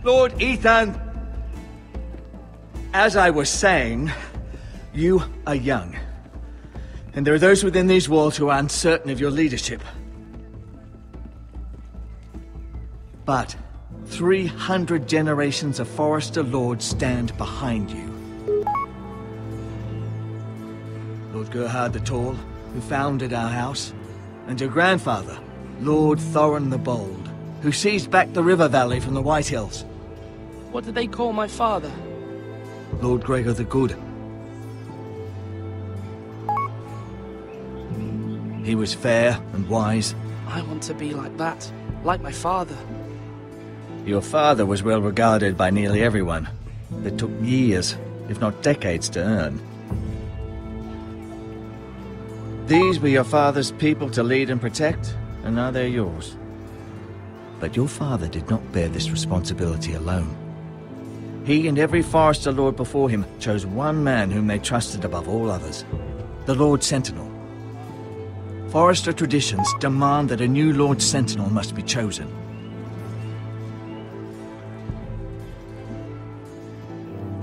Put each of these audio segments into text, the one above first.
Lord Ethan, as I was saying, you are young. And there are those within these walls who are uncertain of your leadership. But 300 generations of Forrester Lords stand behind you. Lord Gerhard the Tall, who founded our house, and your grandfather, Lord Thorin the Bold, who seized back the river valley from the White Hills. What did they call my father? Lord Gregor the Good. He was fair and wise. I want to be like that, like my father. Your father was well regarded by nearly everyone. It took years, if not decades, to earn. These were your father's people to lead and protect, and now they're yours. But your father did not bear this responsibility alone. He and every Forrester Lord before him chose one man whom they trusted above all others, the Lord Sentinel. Forrester traditions demand that a new Lord Sentinel must be chosen.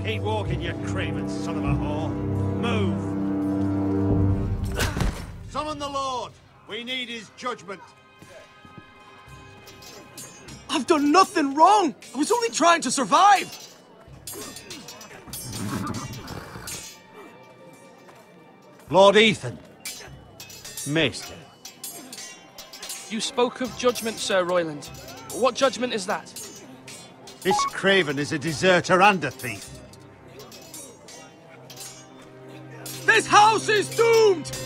Keep walking, you craven son of a whore. Move! Summon the Lord! We need his judgment. I've done nothing wrong! I was only trying to survive! Lord Ethan. Maester. You spoke of judgment, Sir Royland. What judgment is that? This craven is a deserter and a thief. This house is doomed!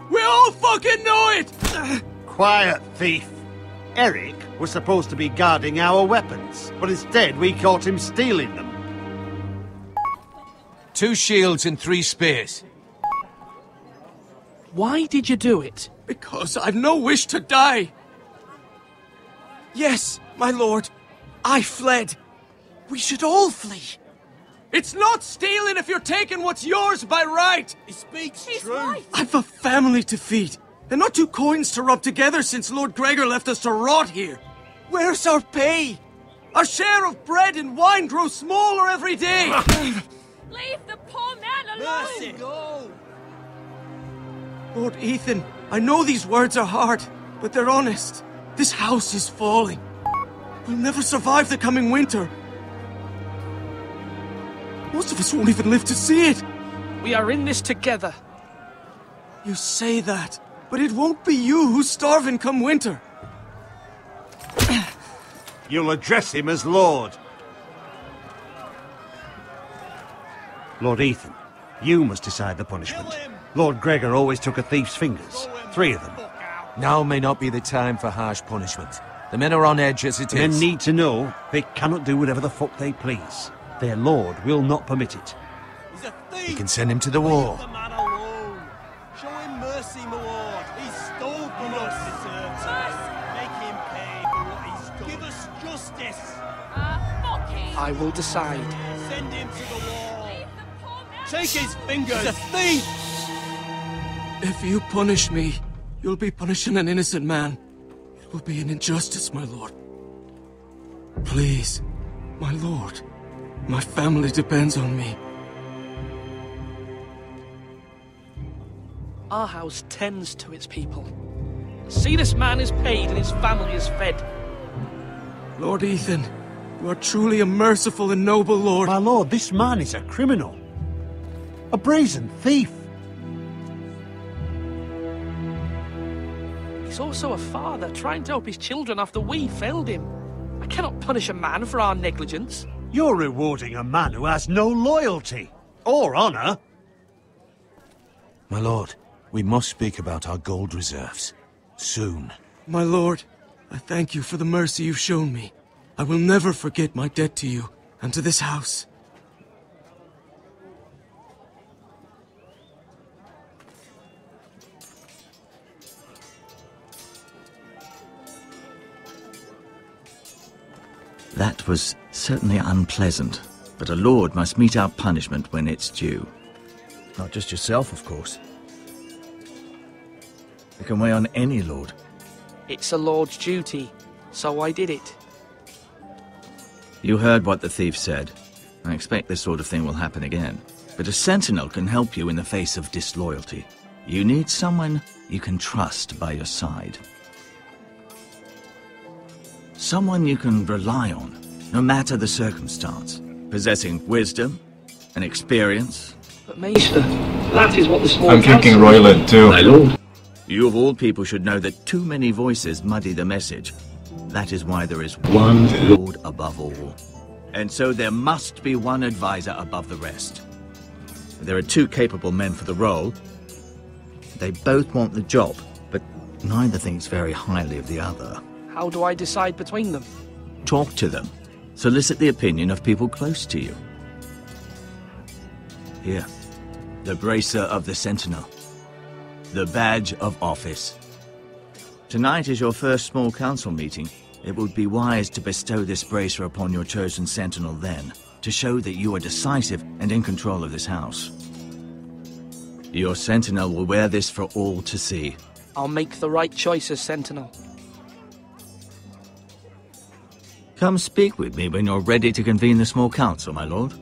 We all fucking know it! Quiet, thief. Eric was supposed to be guarding our weapons, but instead we caught him stealing them. 2 shields and 3 spears. Why did you do it? Because I've no wish to die. Yes, my lord. I fled. We should all flee. It's not stealing if you're taking what's yours by right. He speaks He's truth. right. I've a family to feed. And not 2 coins to rub together since Lord Gregor left us to rot here. Where's our pay? Our share of bread and wine grows smaller every day. Leave the poor man alone! Mercy, go! Lord Ethan, I know these words are hard, but they're honest. This house is falling. We'll never survive the coming winter. Most of us won't even live to see it. We are in this together. You say that, but it won't be you who's starving come winter. You'll address him as Lord. Lord Ethan, you must decide the punishment. Lord Gregor always took a thief's fingers. 3 of them. Now may not be the time for harsh punishment. The men are on edge as it The men is. need to know they cannot do whatever the fuck they please. Their lord will not permit it. He's a thief! You can send him to the war. Leave the man alone! Show him mercy, my lord! He stole from us! Make him pay for what he's done. Give us justice! Fuck him! I will decide. Send him to the wall! Leave the poor man Take his fingers! He's a thief! If you punish me, you'll be punishing an innocent man. It will be an injustice, my lord. Please, my lord. My family depends on me. Our house tends to its people. See, this man is paid and his family is fed. Lord Ethan, you are truly a merciful and noble lord. My lord, this man is a criminal. A brazen thief. He's also a father, trying to help his children after we failed him. I cannot punish a man for our negligence. You're rewarding a man who has no loyalty. Or honour. My lord, we must speak about our gold reserves. Soon. My lord, I thank you for the mercy you've shown me. I will never forget my debt to you and to this house. That was certainly unpleasant, But a lord must mete out punishment when it's due. Not just yourself, of course. It can weigh on any lord. It's a lord's duty, so I did it. You heard what the thief said. I expect this sort of thing will happen again. But a sentinel can help you in the face of disloyalty. You need someone you can trust by your side. Someone you can rely on, no matter the circumstance. Possessing wisdom and experience. But Maester, that is what the small I'm thinking council- Royland too. My lord. You of all people should know that too many voices muddy the message. That is why there is one lord above all. And so there must be one advisor above the rest. There are two capable men for the role. They both want the job, but neither thinks very highly of the other. How do I decide between them? Talk to them. Solicit the opinion of people close to you. Here, the bracer of the Sentinel. The badge of office. Tonight is your first small council meeting. It would be wise to bestow this bracer upon your chosen Sentinel then, to show that you are decisive and in control of this house. Your Sentinel will wear this for all to see. I'll make the right choice as Sentinel. Come speak with me when you're ready to convene the small council, my lord.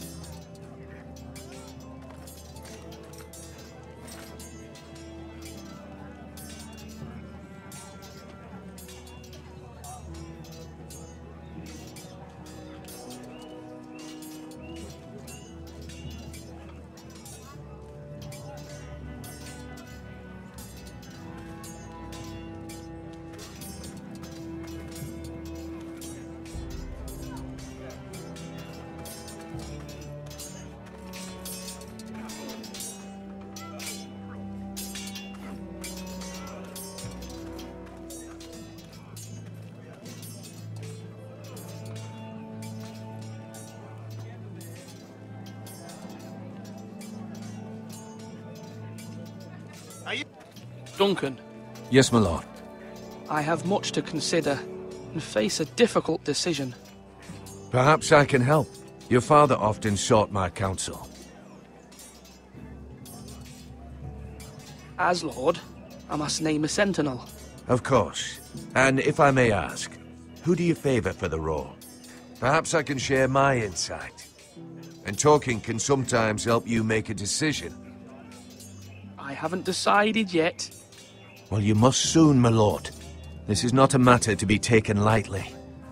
Duncan, Yes, my lord. I have much to consider and face a difficult decision. Perhaps I can help. Your father often sought my counsel. As Lord, I must name a Sentinel. Of course. And if I may ask, who do you favor for the role? Perhaps I can share my insight. And talking can sometimes help you make a decision. I haven't decided yet. Well, you must soon, my lord. This is not a matter to be taken lightly.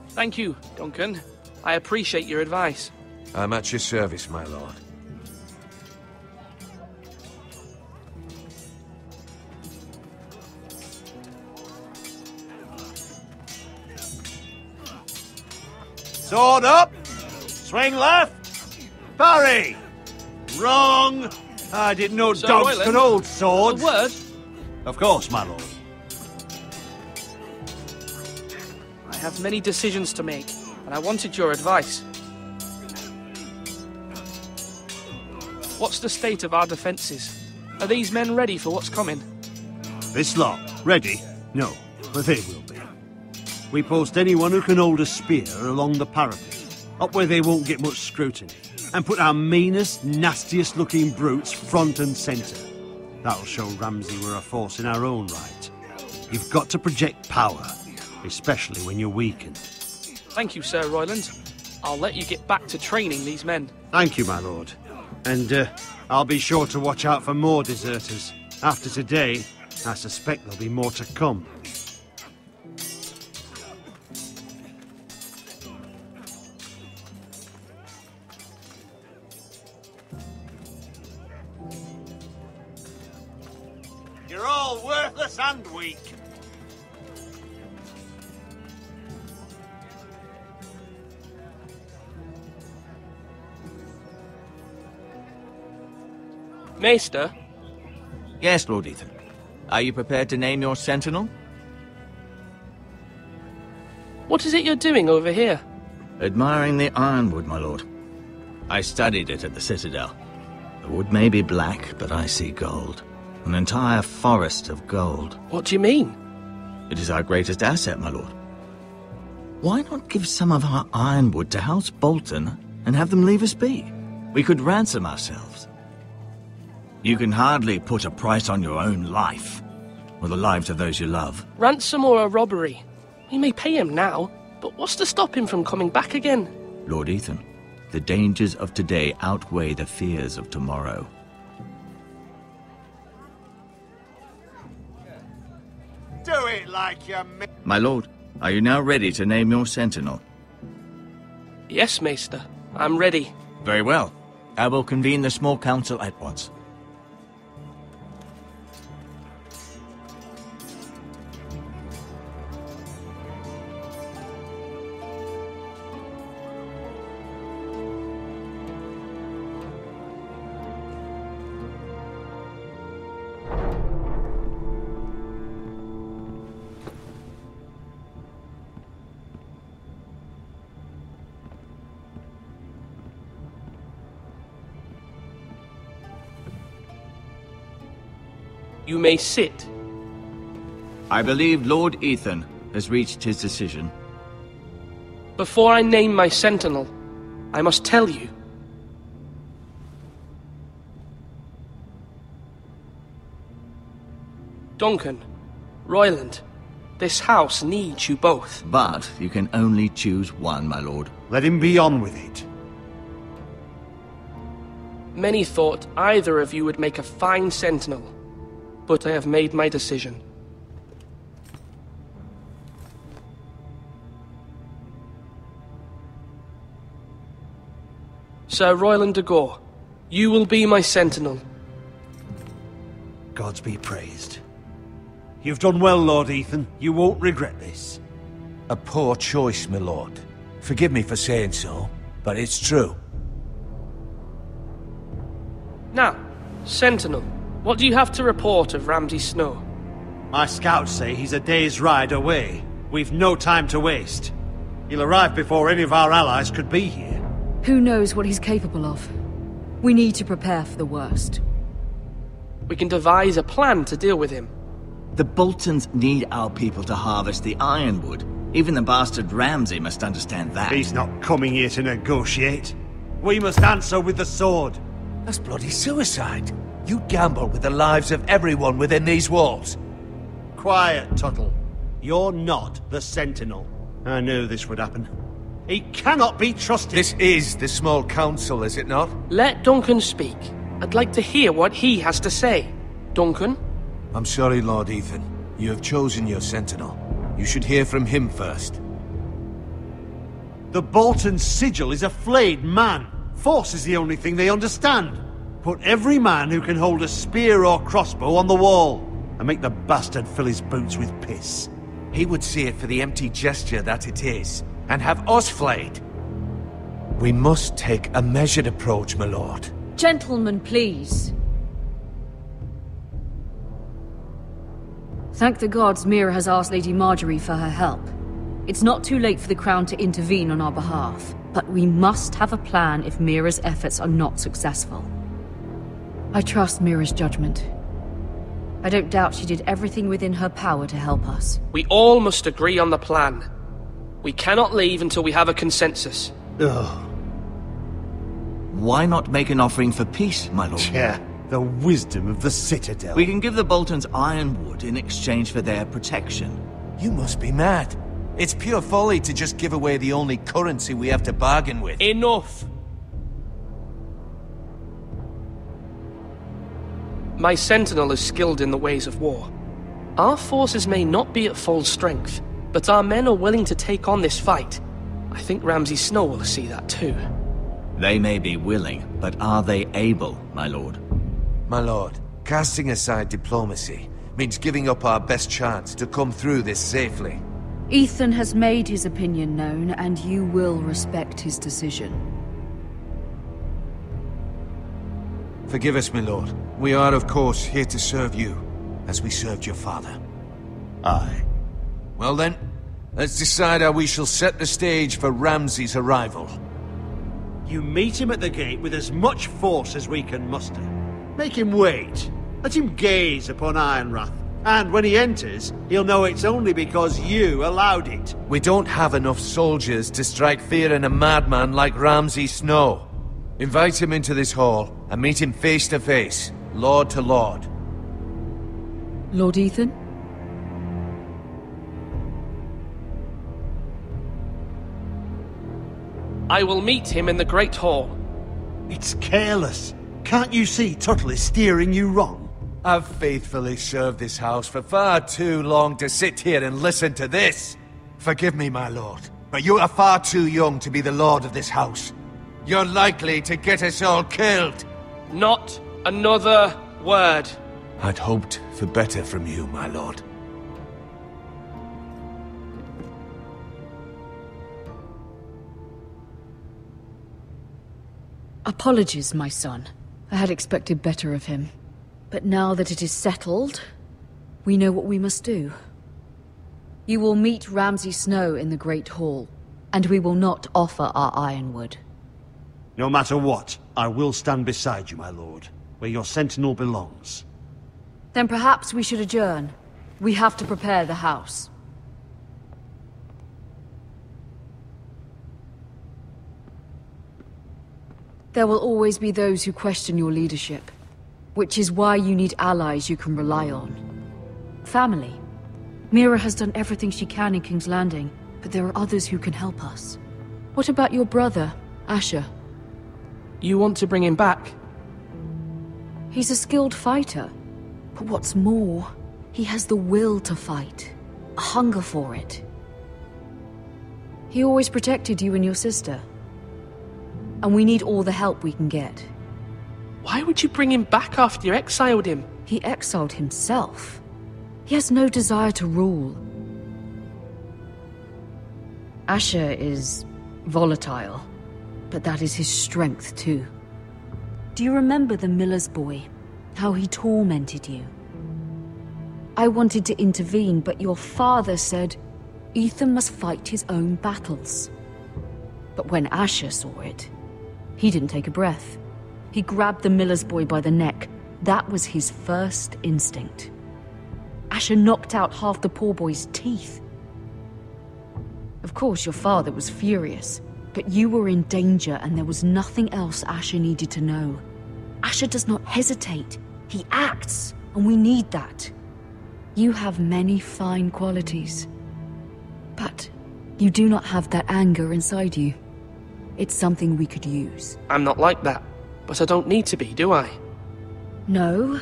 Thank you, Duncan. I appreciate your advice. I'm at your service, my lord. Sword up! Swing left! Parry! Wrong! I didn't know Sir dogs Royland, could hold A swords. word? Of course, my lord. I have many decisions to make, and I wanted your advice. What's the state of our defences? Are these men ready for what's coming? This lot, ready? No, but they will be. We post anyone who can hold a spear along the parapet, up where they won't get much scrutiny, and put our meanest, nastiest looking brutes front and centre. That'll show Ramsay we're a force in our own right. You've got to project power, especially when you're weakened. Thank you, Sir Royland. I'll let you get back to training these men. Thank you, my lord. And I'll be sure to watch out for more deserters. After today, I suspect there'll be more to come. You're all worthless and weak. Maester, Yes, Lord Ethan. Are you prepared to name your sentinel? what is it you're doing over here? Admiring the ironwood, my lord. I studied it at the Citadel. The wood may be black, but I see gold. An entire forest of gold. What do you mean? It is our greatest asset, my lord. Why not give some of our ironwood to House Bolton and have them leave us be. We could ransom ourselves. You can hardly put a price on your own life, or the lives of those you love. Ransom or a robbery? We may pay him now, but what's to stop him from coming back again? Lord Ethan, the dangers of today outweigh the fears of tomorrow. Do it like you mean. My lord, are you now ready to name your sentinel? Yes, Maester. I'm ready. Very well. I will convene the small council at once. You may sit. I believe Lord Ethan has reached his decision. Before I name my sentinel, I must tell you. Duncan, Royland, this house needs you both. But you can only choose one, my lord. Let him be on with it. Many thought either of you would make a fine sentinel, but I have made my decision. Sir Royland de Gore, you will be my sentinel. Gods be praised. You've done well, Lord Ethan. You won't regret this. A poor choice, my lord. Forgive me for saying so, but it's true. Now, sentinel, what do you have to report of Ramsay Snow? My scouts say he's a day's ride away. We've no time to waste. He'll arrive before any of our allies could be here. Who knows what he's capable of? We need to prepare for the worst. We can devise a plan to deal with him. The Boltons need our people to harvest the ironwood. Even the bastard Ramsay must understand that. He's not coming here to negotiate. We must answer with the sword. That's bloody suicide. You gamble with the lives of everyone within these walls. Quiet, Tuttle. You're not the Sentinel. I knew this would happen. He cannot be trusted. This is the small council, is it not? Let Duncan speak. I'd like to hear what he has to say. Duncan? I'm sorry, Lord Ethan. You have chosen your sentinel. You should hear from him first. The Bolton sigil is a flayed man. Force is the only thing they understand. Put every man who can hold a spear or crossbow on the wall, and make the bastard fill his boots with piss. He would see it for the empty gesture that it is, and have us flayed. We must take a measured approach, my lord. Gentlemen, please. Thank the gods Mira has asked Lady Marjorie for her help. It's not too late for the Crown to intervene on our behalf, but we must have a plan if Mira's efforts are not successful. I trust Mira's judgment. I don't doubt she did everything within her power to help us. We all must agree on the plan. We cannot leave until we have a consensus. Ugh. Why not make an offering for peace, my lord? Yeah, the wisdom of the Citadel. We can give the Boltons ironwood in exchange for their protection. You must be mad. It's pure folly to just give away the only currency we have to bargain with. Enough! My sentinel is skilled in the ways of war. Our forces may not be at full strength, but our men are willing to take on this fight. I think Ramsay Snow will see that too. They may be willing, but are they able, my lord? My lord, casting aside diplomacy means giving up our best chance to come through this safely. Ethan has made his opinion known, and you will respect his decision. Forgive us, my lord. We are, of course, here to serve you, as we served your father. Aye. Well then, let's decide how we shall set the stage for Ramsay's arrival. You meet him at the gate with as much force as we can muster. Make him wait. Let him gaze upon Ironrath, And when he enters, he'll know it's only because you allowed it. We don't have enough soldiers to strike fear in a madman like Ramsay Snow. Invite him into this hall and meet him face to face, lord to lord. Lord Ethan? I will meet him in the Great Hall. It's careless. Can't you see Tuttle is steering you wrong? I've faithfully served this house for far too long to sit here and listen to this. Forgive me, my lord, but you are far too young to be the lord of this house. You're likely to get us all killed. Not another word. I'd hoped for better from you, my lord. Apologies, my son. I had expected better of him. But now that it is settled, we know what we must do. You will meet Ramsay Snow in the Great Hall, and we will not offer our ironwood. No matter what, I will stand beside you, my lord, where your sentinel belongs. Then perhaps we should adjourn. We have to prepare the house. There will always be those who question your leadership, which is why you need allies you can rely on. Family. Mira has done everything she can in King's Landing, but there are others who can help us. What about your brother, Asher? You want to bring him back? He's a skilled fighter, but what's more, he has the will to fight, a hunger for it. He always protected you and your sister, and we need all the help we can get. Why would you bring him back after you exiled him? He exiled himself. He has no desire to rule. Asher is volatile, but that is his strength too. Do you remember the miller's boy? How he tormented you? I wanted to intervene, but your father said Ethan must fight his own battles. But when Asher saw it, he didn't take a breath. He grabbed the miller's boy by the neck. That was his first instinct. Asher knocked out half the poor boy's teeth. Of course, your father was furious, but you were in danger and there was nothing else Asher needed to know. Asher does not hesitate. He acts, and we need that. You have many fine qualities, but you do not have that anger inside you. It's something we could use. I'm not like that, but I don't need to be, do I? No,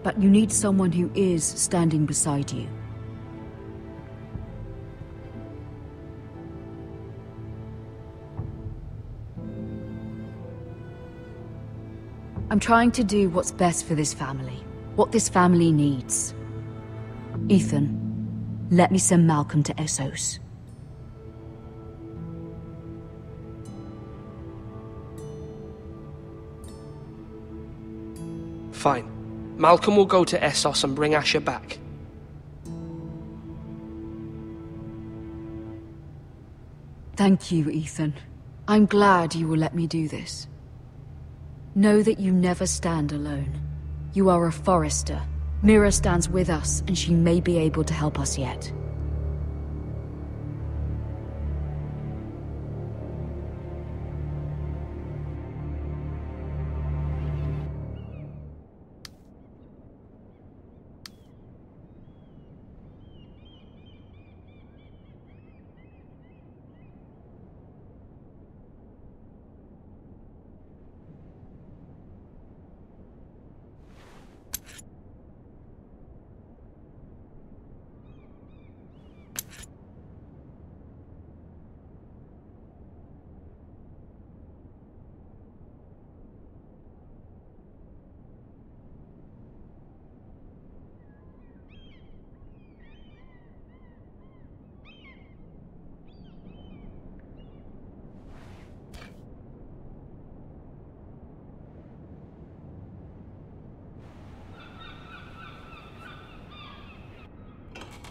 but you need someone who is standing beside you. I'm trying to do what's best for this family, what this family needs. Ethan, let me send Malcolm to Essos. Fine. Malcolm will go to Essos and bring Asher back. Thank you, Ethan. I'm glad you will let me do this. Know that you never stand alone. You are a Forrester. Mira stands with us, and she may be able to help us yet.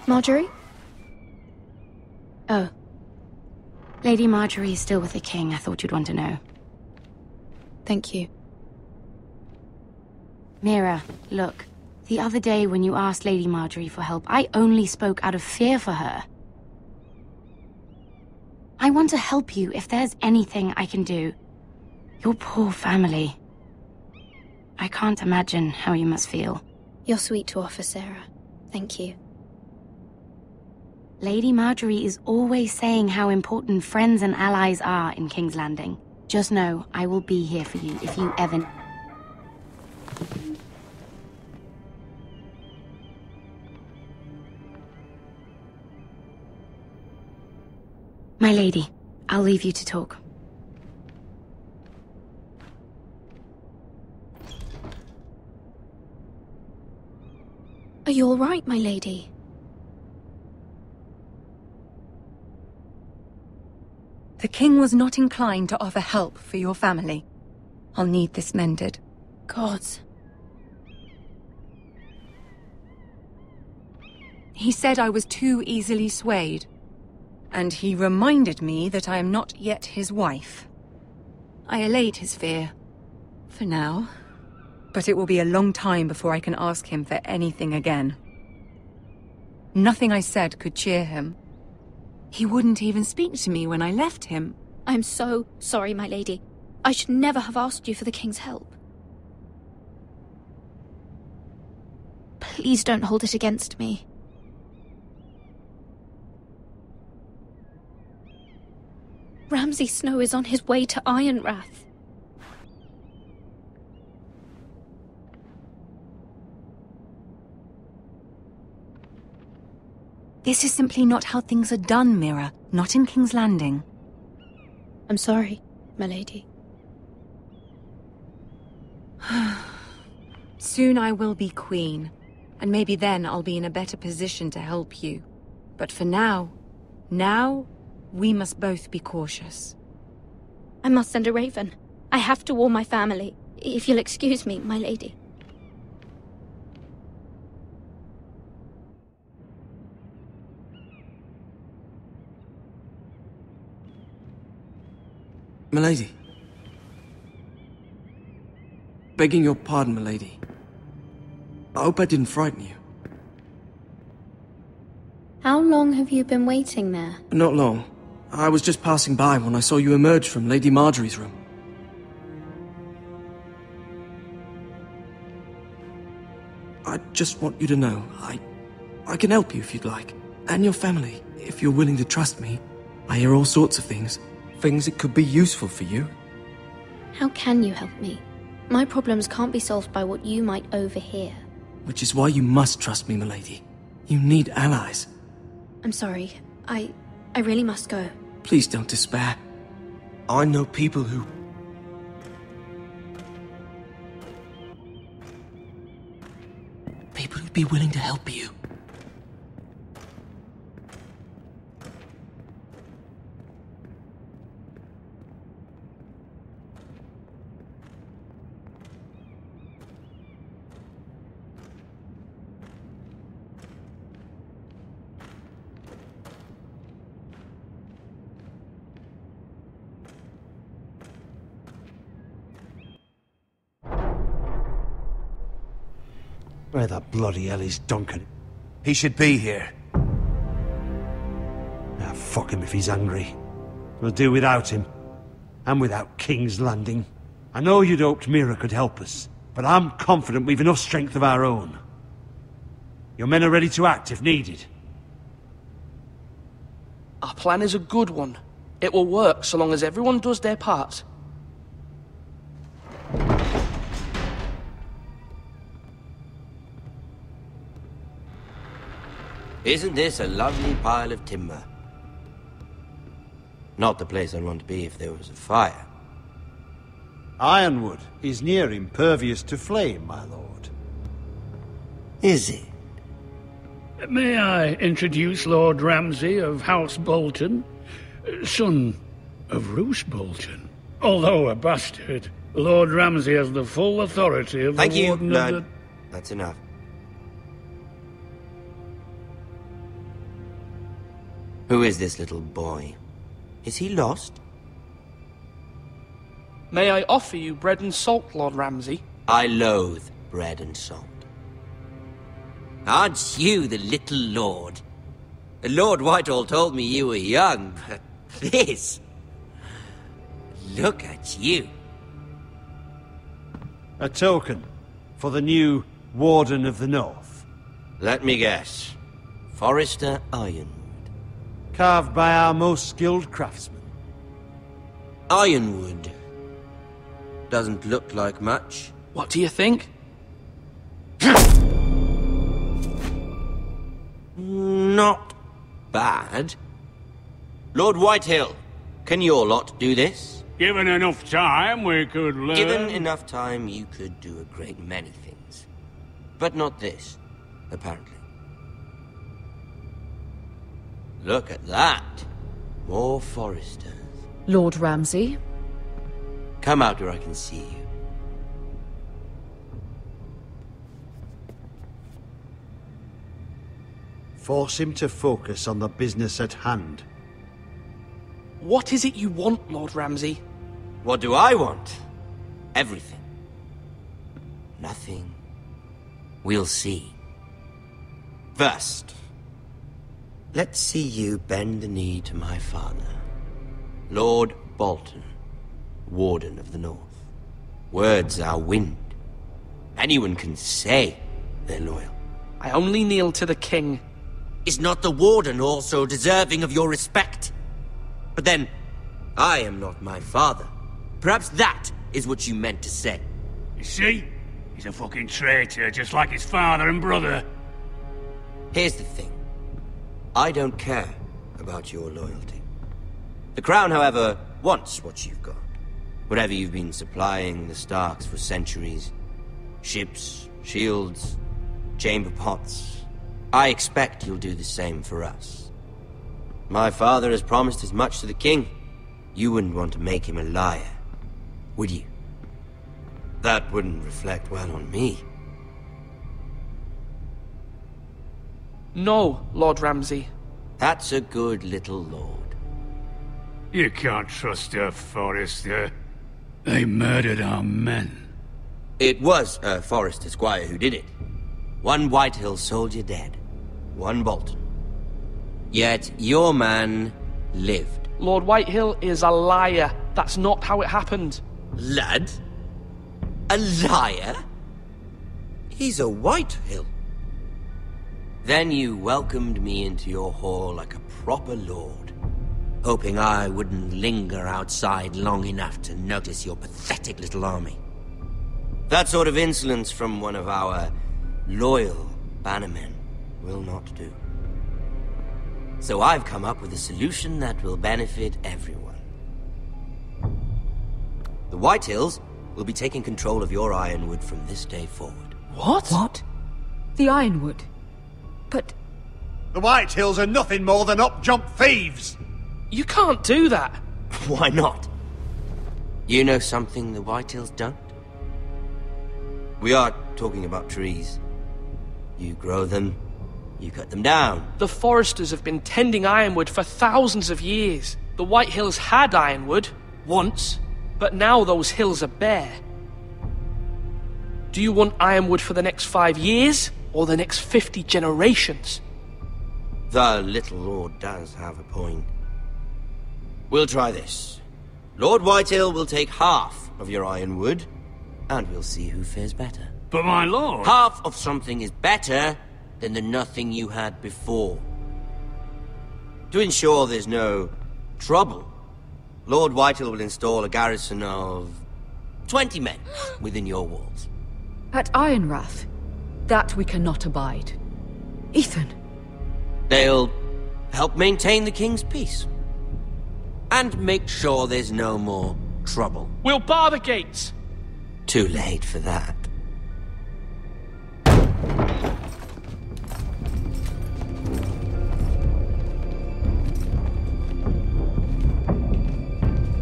Marjorie? Oh. Lady Marjorie is still with the king. I thought you'd want to know. Thank you. Mira, look. The other day when you asked Lady Marjorie for help, I only spoke out of fear for her. I want to help you if there's anything I can do. Your poor family. I can't imagine how you must feel. You're sweet to offer, Sarah. Thank you. Lady Marjorie is always saying how important friends and allies are in King's Landing. Just know, I will be here for you if you ever... My lady, I'll leave you to talk. Are you all right, my lady? The king was not inclined to offer help for your family. I'll need this mended. Gods. He said I was too easily swayed. And he reminded me that I am not yet his wife. I allayed his fear. For now. But it will be a long time before I can ask him for anything again. Nothing I said could cheer him. He wouldn't even speak to me when I left him. I'm so sorry, my lady. I should never have asked you for the king's help. Please don't hold it against me. Ramsay Snow is on his way to Ironrath. This is simply not how things are done, Mira. Not in King's Landing. I'm sorry, my lady. Soon I will be queen, and maybe then I'll be in a better position to help you. But for now, we must both be cautious. I must send a raven. I have to warn my family. If you'll excuse me, my lady. Milady. Begging your pardon, milady. I hope I didn't frighten you. How long have you been waiting there? Not long. I was just passing by when I saw you emerge from Lady Marjorie's room. I just want you to know, I can help you if you'd like. And your family, if you're willing to trust me. I hear all sorts of things. Things that could be useful for you. How can you help me? My problems can't be solved by what you might overhear. Which is why you must trust me, milady. You need allies. I'm sorry. I really must go. Please don't despair. I know people who... People who'd be willing to help you. Where the bloody hell is Duncan? He should be here. Ah, fuck him if he's angry. We'll do without him. And without King's Landing. I know you'd hoped Mira could help us, but I'm confident we've enough strength of our own. Your men are ready to act if needed. Our plan is a good one. It will work so long as everyone does their part. Isn't this a lovely pile of timber? Not the place I'd want to be if there was a fire. Ironwood is near impervious to flame, my lord. Is it? May I introduce Lord Ramsay of House Bolton, son of Roose Bolton. Although a bastard, Lord Ramsay has the full authority of Thank the you, Warden Lord. of the... That's enough. Who is this little boy? Is he lost? May I offer you bread and salt, Lord Ramsay? I loathe bread and salt. Aren't you the little lord? Lord Whitehall told me you were young, but this... Look at you. A token for the new Warden of the North. Let me guess. Forrester Ironwood. Carved by our most skilled craftsmen. Ironwood. Doesn't look like much. What do you think? Not bad. Lord Whitehill, can your lot do this? Given enough time, we could learn... Given enough time, you could do a great many things. But not this, apparently. Look at that. More Forresters. Lord Ramsay? Come out where I can see you. Force him to focus on the business at hand. What is it you want, Lord Ramsay? What do I want? Everything. Nothing. We'll see. First, let's see you bend the knee to my father, Lord Bolton, Warden of the North. Words are wind. Anyone can say they're loyal. I only kneel to the king. Is not the Warden also deserving of your respect? But then, I am not my father. Perhaps that is what you meant to say. You see? He's a fucking traitor, just like his father and brother. Here's the thing. I don't care about your loyalty. The Crown, however, wants what you've got. Whatever you've been supplying the Starks for centuries. Ships, shields, chamber pots. I expect you'll do the same for us. My father has promised as much to the king. You wouldn't want to make him a liar, would you? That wouldn't reflect well on me. No, Lord Ramsay. That's a good little lord. You can't trust her, Forrester. They murdered our men. It was a Forrester squire who did it. One Whitehill soldier dead. One Bolton. Yet your man lived. Lord Whitehill is a liar. That's not how it happened. Lad? A liar? He's a Whitehill. Then you welcomed me into your hall like a proper lord, hoping I wouldn't linger outside long enough to notice your pathetic little army. That sort of insolence from one of our loyal bannermen will not do. So I've come up with a solution that will benefit everyone. The Whitehills will be taking control of your Ironwood from this day forward. What? What? The Ironwood? But... The Whitehills are nothing more than up-jump thieves! You can't do that! Why not? You know something the Whitehills don't? We are talking about trees. You grow them, you cut them down. The Foresters have been tending Ironwood for thousands of years. The Whitehills had Ironwood, once, but now those hills are bare. Do you want Ironwood for the next 5 years, or the next 50 generations? The little lord does have a point. We'll try this. Lord Whitehill will take half of your Ironwood, and we'll see who fares better. But my lord... Half of something is better than the nothing you had before. To ensure there's no trouble, Lord Whitehill will install a garrison of 20 men within your walls. At Ironrath? That we cannot abide. Ethan! They'll help maintain the king's peace. And make sure there's no more trouble. We'll bar the gates! Too late for that.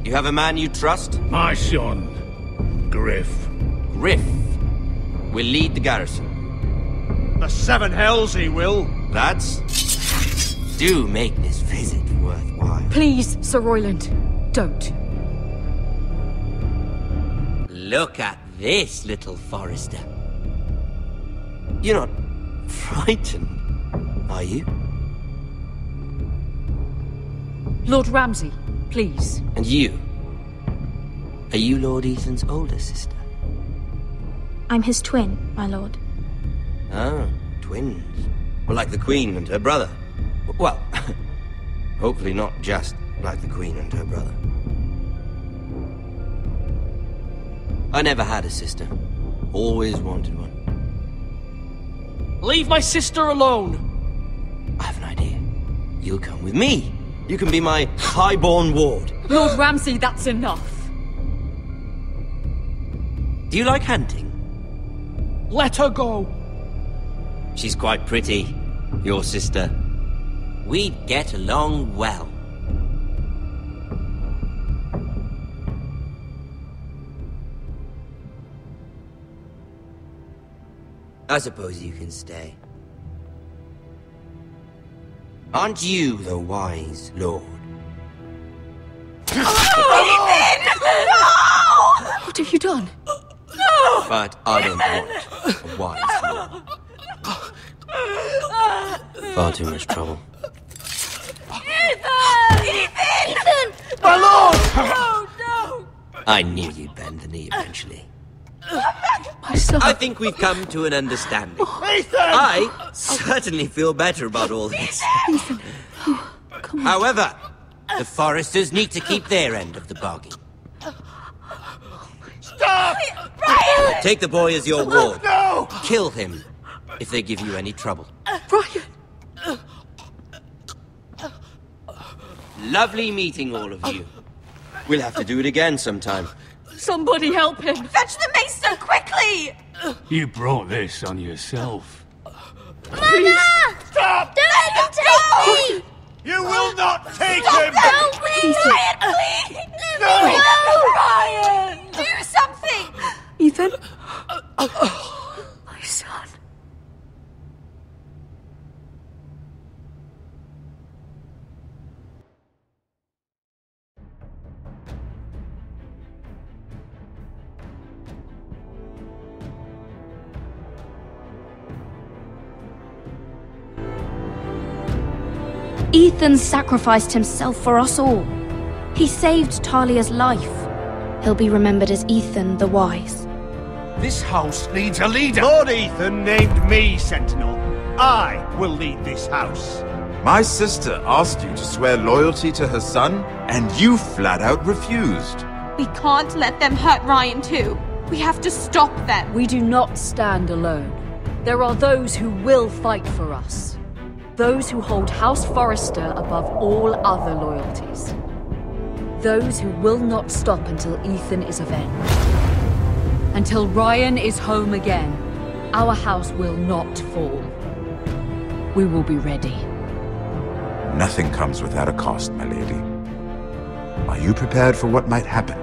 You have a man you trust? My son, Griff. Griff will lead the garrison. The Seven Hells he will. Lads, do make this visit worthwhile. Please, Sir Royland, don't. Look at this, little Forrester. You're not Frightened, are you? Lord Ramsay, please. And you? Are you Lord Ethan's older sister? I'm his twin, my lord. Ah, twins. Well, like the Queen and her brother. Well, hopefully not just like the Queen and her brother. I never had a sister. Always wanted one. Leave my sister alone! I have an idea. You'll come with me. You can be my highborn ward. Lord Ramsay, that's enough. Do you like hunting? Let her go! She's quite pretty, your sister. We'd get along well. I suppose you can stay. Aren't you the wise lord? What have you done? But I don't want a wise lord. Far too much trouble. Ethan! My lord! Oh, no! I knew you'd bend the knee eventually. My son. I think we've come to an understanding. I certainly feel better about all this. Ethan. Oh, come on. However, the Foresters need to keep their end of the bargain. Stop! Brian! Take the boy as your ward. No! Kill him if they give you any trouble. Brian! Lovely meeting all of you. We'll have to do it again sometime. Somebody help him! Fetch the maester, quickly! You brought this on yourself. Mama! Stop! Don't let him take me! You will not take Stop! him! Help me! Brian, please! No! Brian! Do something! Ethan? My son. Ethan sacrificed himself for us all. He saved Talia's life. He'll be remembered as Ethan the Wise. This house needs a leader. Lord Ethan named me Sentinel. I will lead this house. My sister asked you to swear loyalty to her son, and you flat out refused. We can't let them hurt Ryan too. We have to stop them. We do not stand alone. There are those who will fight for us. Those who hold House Forrester above all other loyalties. Those who will not stop until Ethan is avenged. Until Ryan is home again, our house will not fall. We will be ready. Nothing comes without a cost, my lady. Are you prepared for what might happen?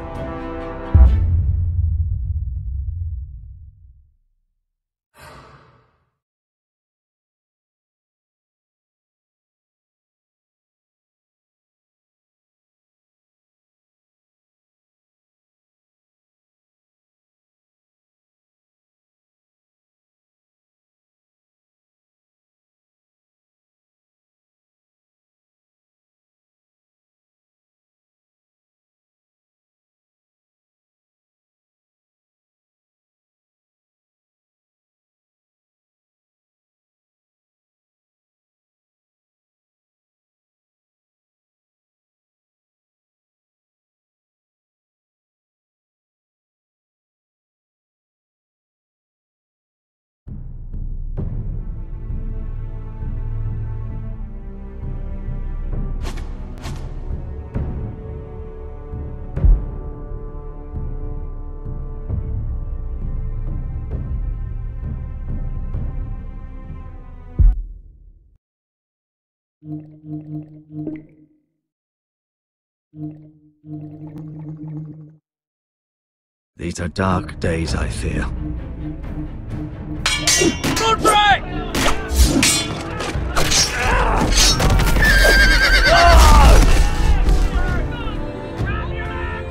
These are dark days, I fear.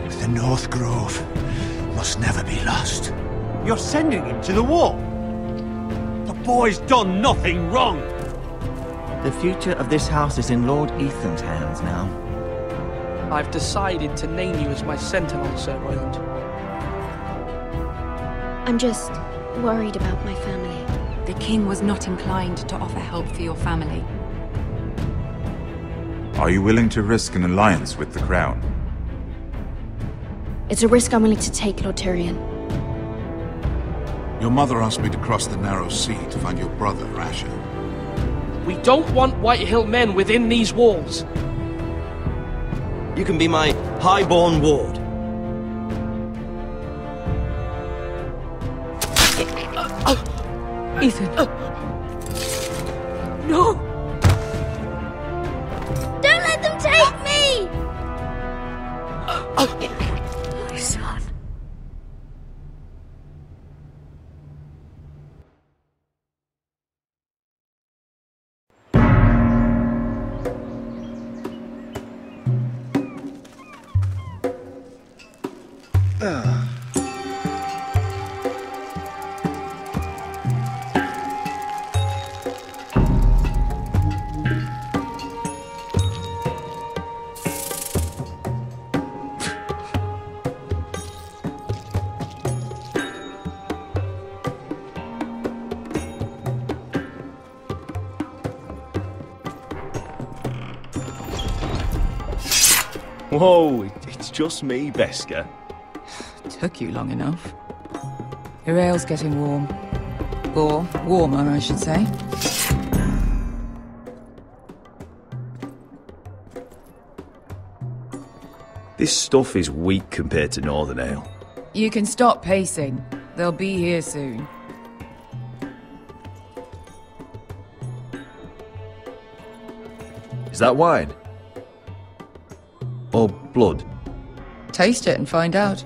The North Grove must never be lost. You're sending him to the war. The boy's done nothing wrong. The future of this house is in Lord Ethan's hands now. I've decided to name you as my sentinel, Sir Royland. I'm just worried about my family. The king was not inclined to offer help for your family. Are you willing to risk an alliance with the Crown? It's a risk I'm willing to take, Lord Tyrion. Your mother asked me to cross the narrow sea to find your brother, Asher. We don't want Whitehill men within these walls. You can be my highborn ward. Ethan. No! Don't let them take me! My son. Whoa, it's just me, Beskha. Took you long enough. Your ale's getting warm. Or warmer, I should say. This stuff is weak compared to Northern Ale. You can stop pacing. They'll be here soon. Is that wine? Or blood? Taste it and find out.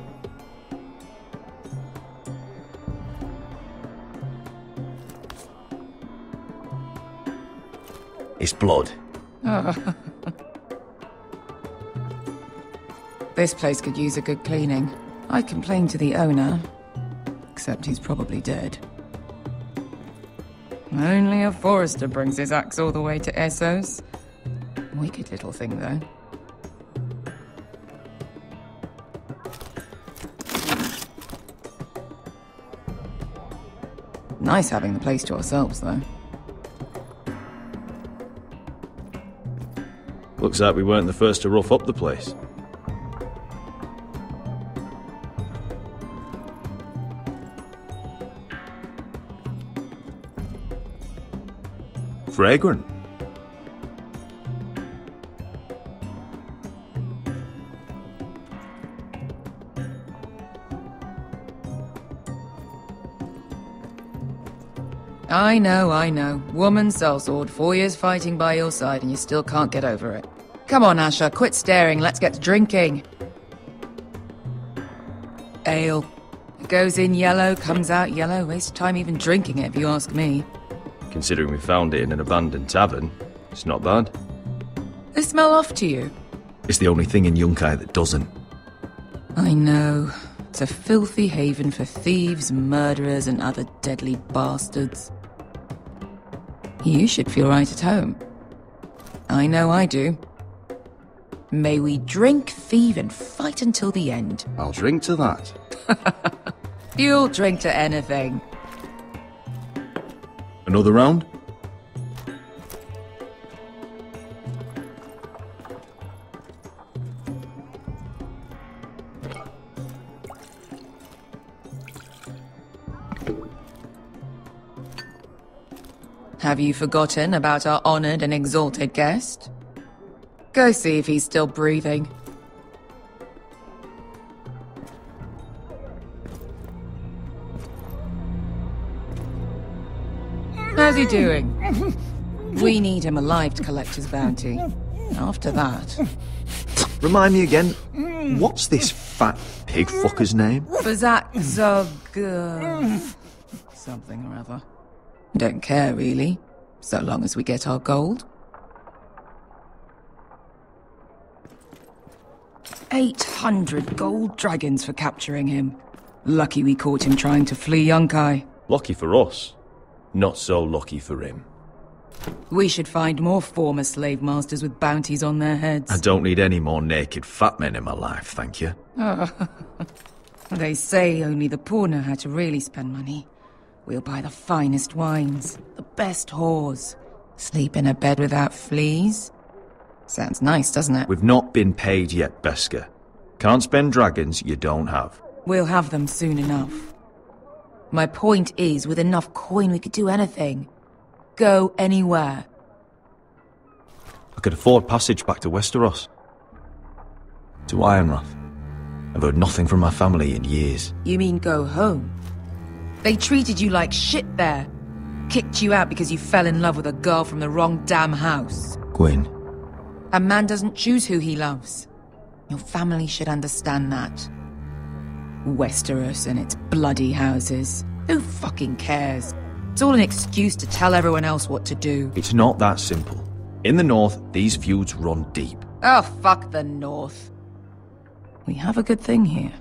It's blood. This place could use a good cleaning. I complained to the owner, except he's probably dead. Only a forester brings his axe all the way to Essos. Wicked little thing, though. Nice having the place to ourselves, though. Looks like we weren't the first to rough up the place. Fragrant. I know. Woman sellsword, 4 years fighting by your side and you still can't get over it. Come on, Asher, quit staring, let's get to drinking. Ale. It goes in yellow, comes out yellow. Waste time even drinking it, if you ask me. Considering we found it in an abandoned tavern, it's not bad. They smell off to you. It's the only thing in Yunkai that doesn't. I know. It's a filthy haven for thieves, murderers, and other deadly bastards. You should feel right at home. I know I do. May we drink, thieve, and fight until the end. I'll drink to that. You'll drink to anything. Another round? Have you forgotten about our honored and exalted guest? Go see if he's still breathing. How's he doing? We need him alive to collect his bounty. After that... Remind me again, what's this fat pig fucker's name? Bazak Zog... something or other. Don't care, really. So long as we get our gold. 800 gold dragons for capturing him. Lucky we caught him trying to flee Yunkai. Lucky for us. Not so lucky for him. We should find more former slave masters with bounties on their heads. I don't need any more naked fat men in my life, thank you. They say only the poor know how to really spend money. We'll buy the finest wines, the best whores, sleep in a bed without fleas. Sounds nice, doesn't it? We've not been paid yet, Beskar. Can't spend dragons you don't have. We'll have them soon enough. My point is, with enough coin we could do anything. Go anywhere. I could afford passage back to Westeros. To Ironrath. I've heard nothing from my family in years. You mean go home? They treated you like shit there. Kicked you out because you fell in love with a girl from the wrong damn house. Gwyn. A man doesn't choose who he loves. Your family should understand that. Westeros and its bloody houses. Who fucking cares? It's all an excuse to tell everyone else what to do. It's not that simple. In the north, these feuds run deep. Oh, fuck the north. We have a good thing here.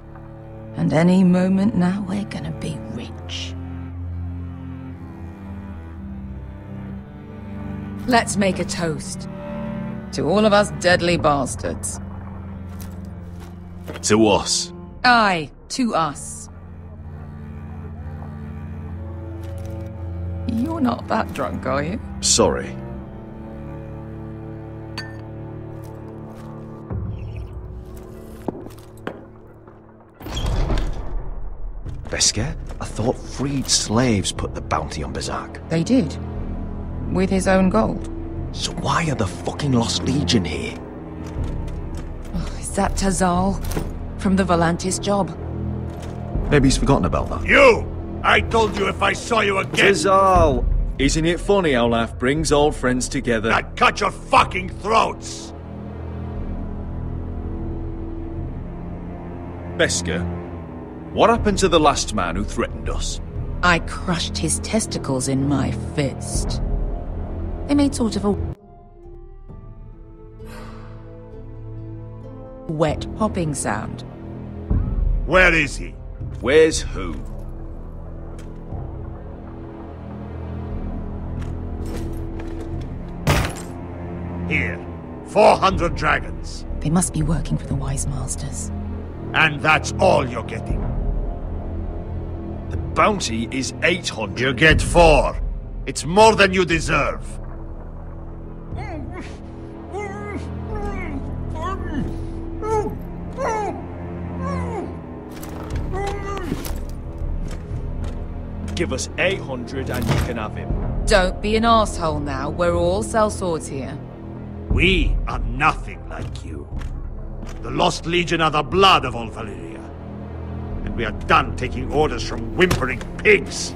And any moment now, we're gonna be rich. Let's make a toast. To all of us deadly bastards. To us. Aye, to us. You're not that drunk, are you? Sorry. Beskar, I thought freed slaves put the bounty on Berserk. They did. With his own gold. So why are the fucking Lost Legion here? Oh, is that Tazal? From the Volantis job? Maybe he's forgotten about that. You! I told you if I saw you again... Tazal! Isn't it funny how life brings old friends together? I'd cut your fucking throats! Beskar, what happened to the last man who threatened us? I crushed his testicles in my fist. They made sort of a wet popping sound. Where is he? Where's who? Here. 400 dragons. They must be working for the Wise Masters. And that's all you're getting. The bounty is 800. You get 4. It's more than you deserve. Give us 800 and you can have him. Don't be an arsehole now. We're all sellswords here. We are nothing like you. The Lost Legion are the blood of all Valyria. And we are done taking orders from whimpering pigs.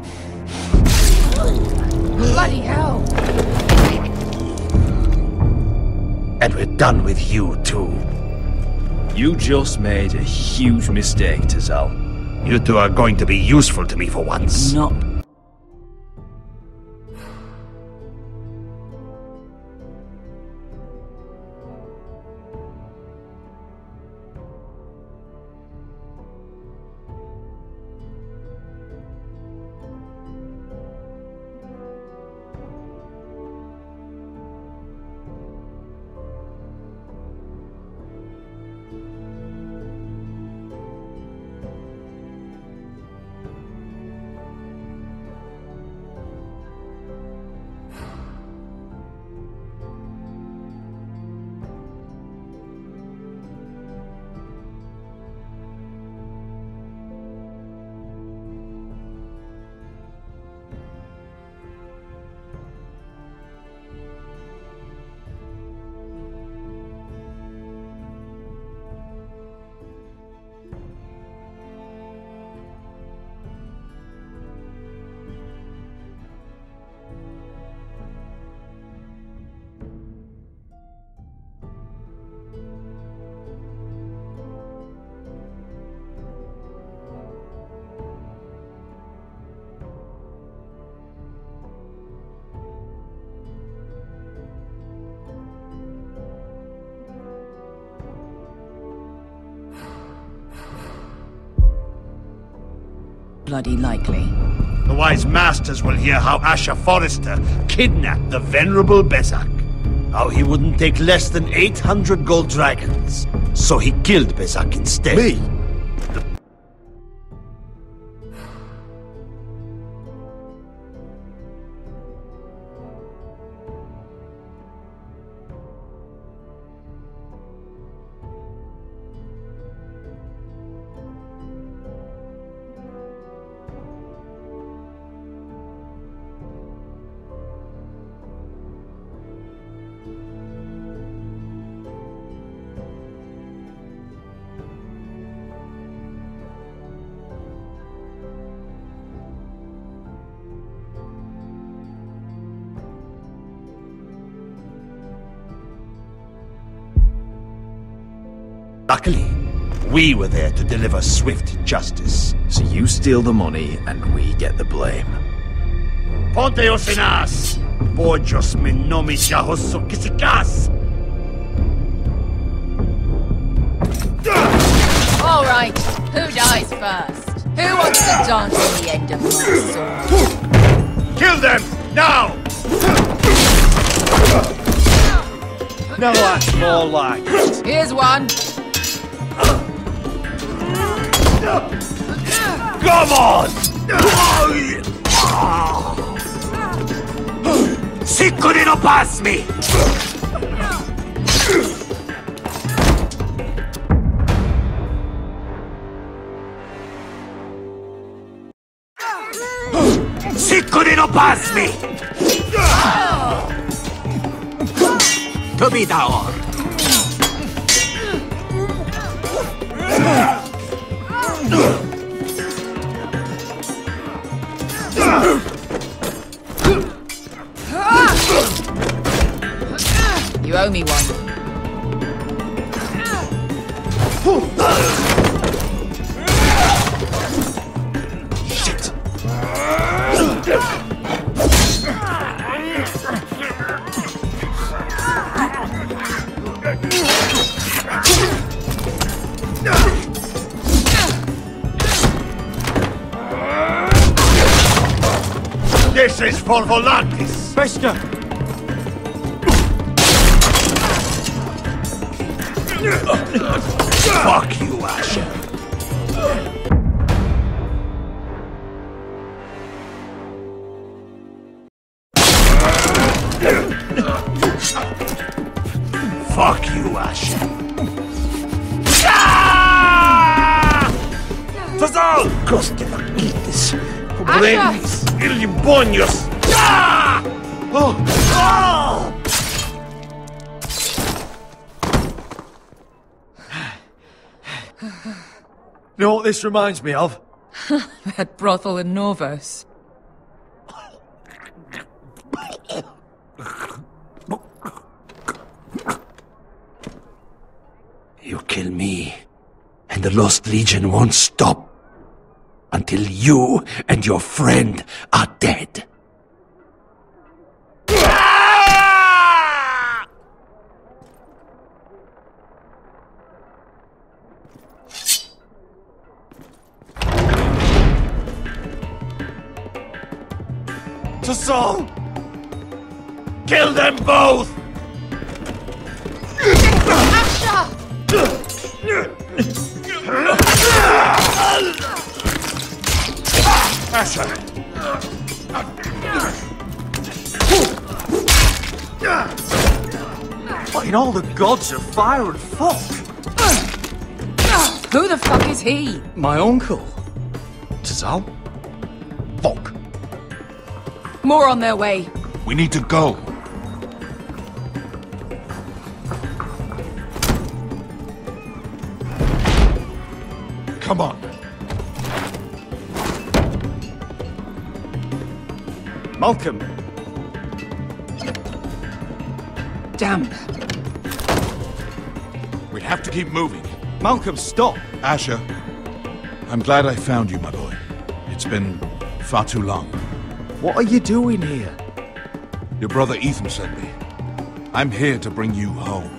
Bloody hell! And we're done with you, too. You just made a huge mistake, Tazal. You two are going to be useful to me for once. Not. Bloody likely. the wise masters will hear how Asher Forrester kidnapped the venerable Bezzak. How he wouldn't take less than 800 gold dragons, so he killed Bezzak instead. Me? Luckily, we were there to deliver swift justice. So you steal the money and we get the blame. Ponteos en as! Bojos me nomi jahoso kisikas! All right, who dies first? Who wants to dance on the end of my sword? Kill them, now! Now that's more like it. Here's one. Come on! Sicuri no pass me! Sicuri no pass me! To be down. You owe me one. Shit! This is for Volantis! Bester! Fuck you, Asher! Fuck you, Asher! Tazal! Coste vaquites! Pobrenis! Ilibonios! Oh! Oh! You know what this reminds me of? That brothel in Norvos. You kill me, and the Lost Legion won't stop until you and your friend are dead. Tassal! Kill them both! Asher! What in all the gods of fire and fuck? Who the fuck is he? My uncle. Tazal? Fuck. More on their way. We need to go. Come on. Malcolm. Damn. We have to keep moving. Malcolm, stop. Asher, I'm glad I found you, my boy. It's been far too long. What are you doing here? Your brother Ethan sent me. I'm here to bring you home.